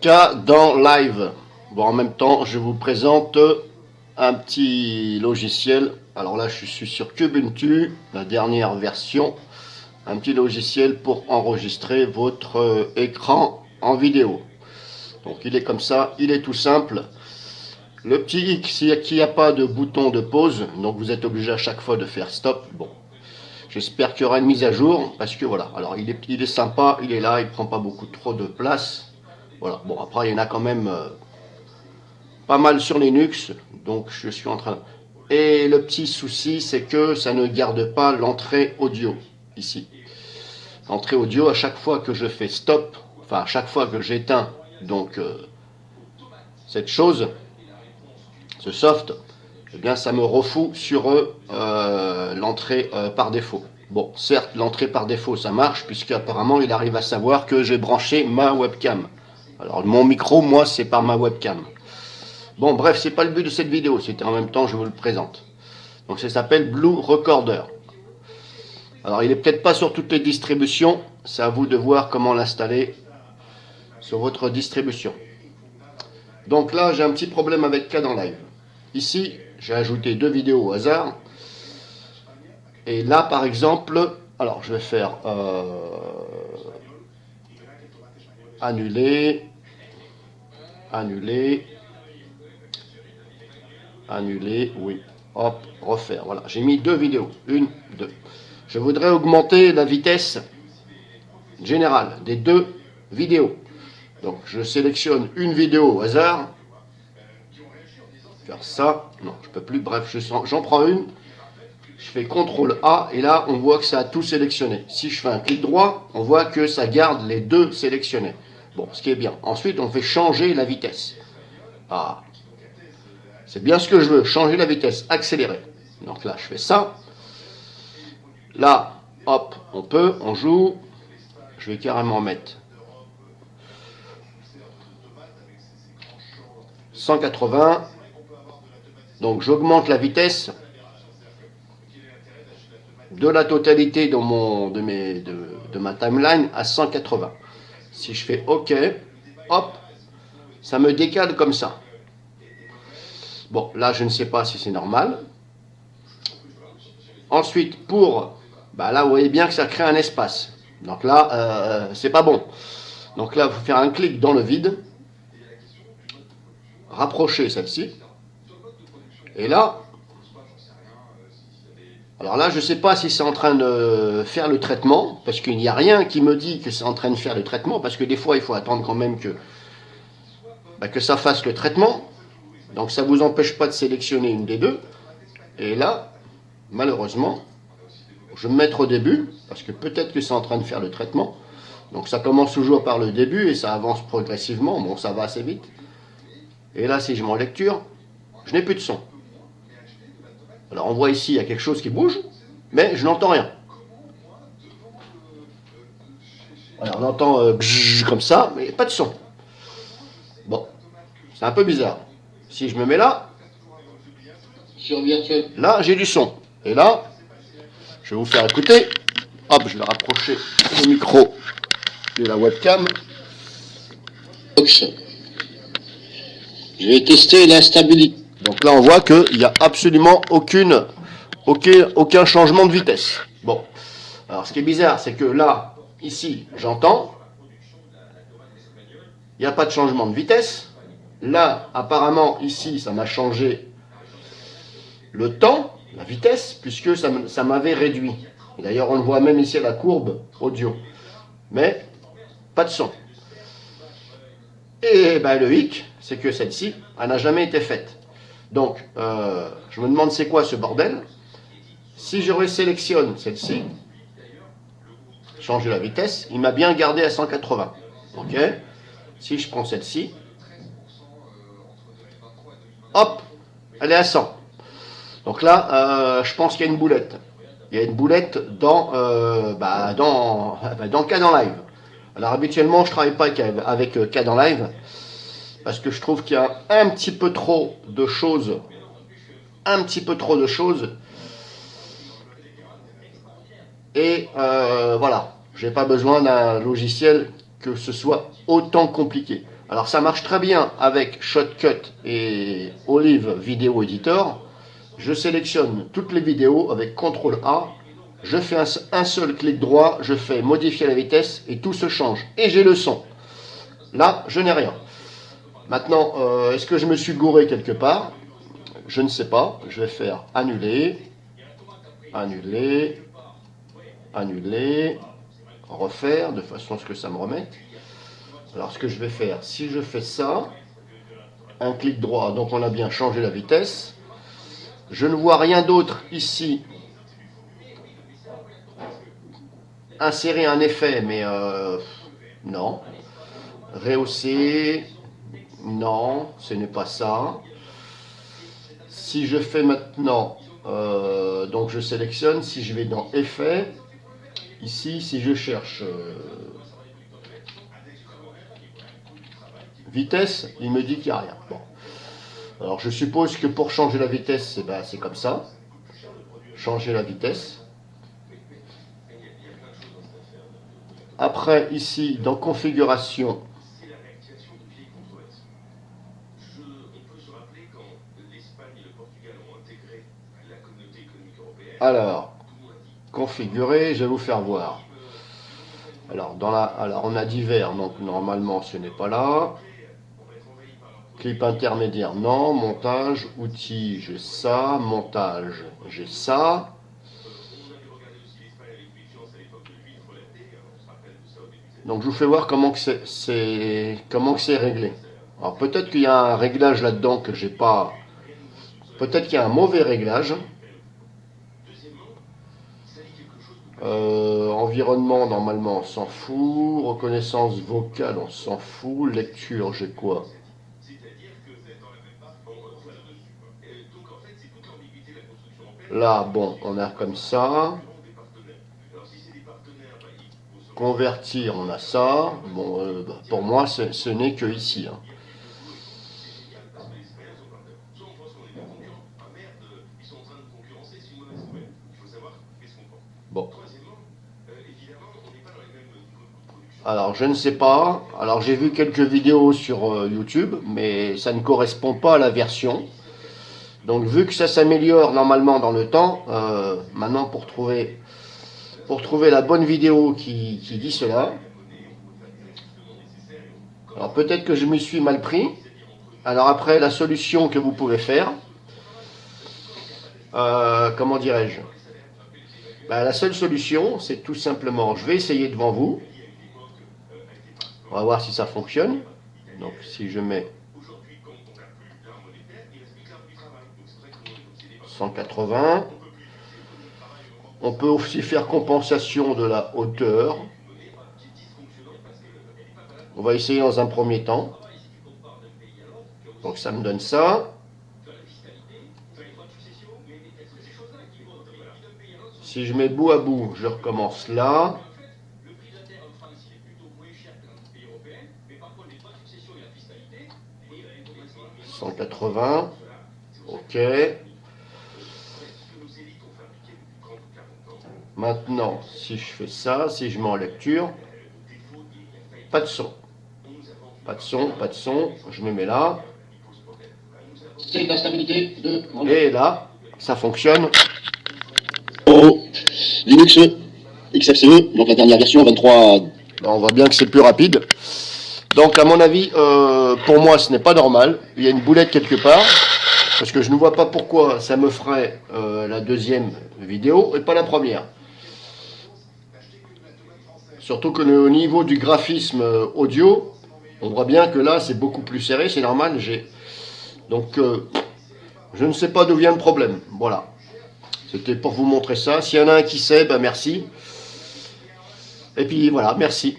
Cas dans live. Bon, en même temps, je vous présente un petit logiciel. Alors là, je suis sur Kubuntu, la dernière version. Un petit logiciel pour enregistrer votre écran en vidéo. Donc il est comme ça, il est tout simple. Le petit X, c'est qu'il n'y a pas de bouton de pause, donc vous êtes obligé à chaque fois de faire stop. Bon, j'espère qu'il y aura une mise à jour, parce que voilà, alors il est sympa, il est là, il prend pas beaucoup trop de place. Voilà, bon après il y en a quand même pas mal sur Linux, donc je suis en train... Et le petit souci, c'est que ça ne garde pas l'entrée audio, ici. L'entrée audio, à chaque fois que je fais stop, enfin à chaque fois que j'éteins donc cette chose, ce soft, eh bien ça me refout sur l'entrée par défaut. Bon, certes, l'entrée par défaut, ça marche, puisque apparemment il arrive à savoir que j'ai branché ma webcam. Alors mon micro, moi, c'est par ma webcam. Bon, bref, c'est pas le but de cette vidéo, c'était en même temps, je vous le présente. Donc ça s'appelle Blue Recorder. Alors il est peut-être pas sur toutes les distributions, c'est à vous de voir comment l'installer sur votre distribution. Donc là, j'ai un petit problème avec Kdenlive. Ici, j'ai ajouté 2 vidéos au hasard. Et là, par exemple, alors je vais faire annuler, annuler, annuler, oui, hop, refaire. Voilà, j'ai mis 2 vidéos, 1, 2. Je voudrais augmenter la vitesse générale des 2 vidéos. Donc je sélectionne une vidéo au hasard. Faire ça, non, je peux plus, bref, j'en prends une. Je fais CTRL A et là on voit que ça a tout sélectionné. Si je fais un clic droit, on voit que ça garde les 2 sélectionnés. Bon, ce qui est bien. Ensuite, on fait changer la vitesse. Ah, c'est bien ce que je veux, changer la vitesse, accélérer. Donc là, je fais ça. Là, hop, on joue. Je vais carrément mettre 180. Donc j'augmente la vitesse de la totalité de ma timeline à 180. Si je fais OK, hop, ça me décale comme ça. Bon, là, je ne sais pas si c'est normal. Ensuite, là, vous voyez bien que ça crée un espace. Donc là, c'est pas bon. Donc là, il faut faire un clic dans le vide. Rapprocher celle-ci. Et là, alors là, je ne sais pas si c'est en train de faire le traitement, parce qu'il n'y a rien qui me dit que c'est en train de faire le traitement, parce que des fois, il faut attendre quand même que ça fasse le traitement. Donc ça ne vous empêche pas de sélectionner une des 2. Et là, malheureusement, je vais me mettre au début, parce que peut-être que c'est en train de faire le traitement. Donc ça commence toujours par le début et ça avance progressivement. Bon, ça va assez vite. Et là, si je mets en lecture, je n'ai plus de son. Alors on voit ici, il y a quelque chose qui bouge, mais je n'entends rien. Voilà, on entend comme ça, mais pas de son. Bon, c'est un peu bizarre. Si je me mets là, sur virtuel, là j'ai du son. Et là, je vais vous faire écouter. Hop, je vais rapprocher le micro de la webcam. Je vais tester la stabilité. Donc là, on voit qu'il n'y a absolument aucun changement de vitesse. Bon, alors ce qui est bizarre, c'est que là, ici, j'entends. Il n'y a pas de changement de vitesse. Là, apparemment, ici, ça m'a changé le temps, la vitesse, puisque ça m'avait réduit. D'ailleurs, on le voit même ici à la courbe audio. Mais, pas de son. Et ben, le hic, c'est que celle-ci, elle n'a jamais été faite. Donc, je me demande c'est quoi ce bordel. Si je resélectionne celle-ci, changer la vitesse, il m'a bien gardé à 180. Ok. Si je prends celle-ci, hop, elle est à 100. Donc là, je pense qu'il y a une boulette. Il y a une boulette dans Kdenlive. Alors habituellement, je ne travaille pas avec Kdenlive parce que je trouve qu'il y a un petit peu trop de choses. Et voilà, j'ai pas besoin d'un logiciel que ce soit autant compliqué. Alors ça marche très bien avec Shotcut et Olive Video Editor. Je sélectionne toutes les vidéos avec CTRL A. Je fais un seul clic droit, je fais modifier la vitesse et tout se change. Et j'ai le son. Là, je n'ai rien. Maintenant, est-ce que je me suis gouré quelque part? Je ne sais pas. Je vais faire annuler, annuler, annuler, refaire de façon à ce que ça me remette. Alors ce que je vais faire, si je fais ça, un clic droit, donc on a bien changé la vitesse. Je ne vois rien d'autre ici. Insérer un effet, mais non. Rehausser, non, ce n'est pas ça. Si je fais maintenant, donc je sélectionne, si je vais dans effet, ici, si je cherche vitesse, il me dit qu'il n'y a rien. Bon. Alors je suppose que pour changer la vitesse, c'est comme ça. Changer la vitesse. Après, ici, dans configuration, alors, configurer, je vais vous faire voir. Alors, alors on a divers, donc normalement ce n'est pas là. Clip intermédiaire, non. Montage, outils, j'ai ça. Montage, j'ai ça. Donc je vous fais voir comment c'est réglé. Alors peut-être qu'il y a un réglage là-dedans que j'ai pas. Peut-être qu'il y a un mauvais réglage. Environnement, normalement, on s'en fout. Reconnaissance vocale, on s'en fout. Lecture, j'ai quoi? Là, bon, on a comme ça. Convertir, on a ça. Bon, pour moi, ce n'est que ici. Hein. Bon. Alors, je ne sais pas. Alors, j'ai vu quelques vidéos sur YouTube, mais ça ne correspond pas à la version. Donc, vu que ça s'améliore normalement dans le temps, maintenant pour trouver la bonne vidéo qui dit cela, alors peut-être que je m'y suis mal pris. Alors après, la solution que vous pouvez faire, comment dirais-je? La seule solution, c'est tout simplement, je vais essayer devant vous. On va voir si ça fonctionne. Donc si je mets 180, on peut aussi faire compensation de la hauteur. On va essayer dans un premier temps. Donc ça me donne ça. Si je mets bout à bout, je recommence là. 180. OK. Maintenant, si je fais ça, si je mets en lecture, pas de son. Pas de son, pas de son. Je me mets là. Et là, ça fonctionne. Oh, Linux XFCE, donc la dernière version 23. On voit bien que c'est plus rapide. Donc à mon avis, pour moi ce n'est pas normal. Il y a une boulette quelque part. Parce que je ne vois pas pourquoi ça me ferait la deuxième vidéo et pas la première. Surtout que au niveau du graphisme audio, on voit bien que là c'est beaucoup plus serré, c'est normal. Donc je ne sais pas d'où vient le problème. Voilà. C'était pour vous montrer ça. S'il y en a un qui sait, merci. Et puis voilà, merci.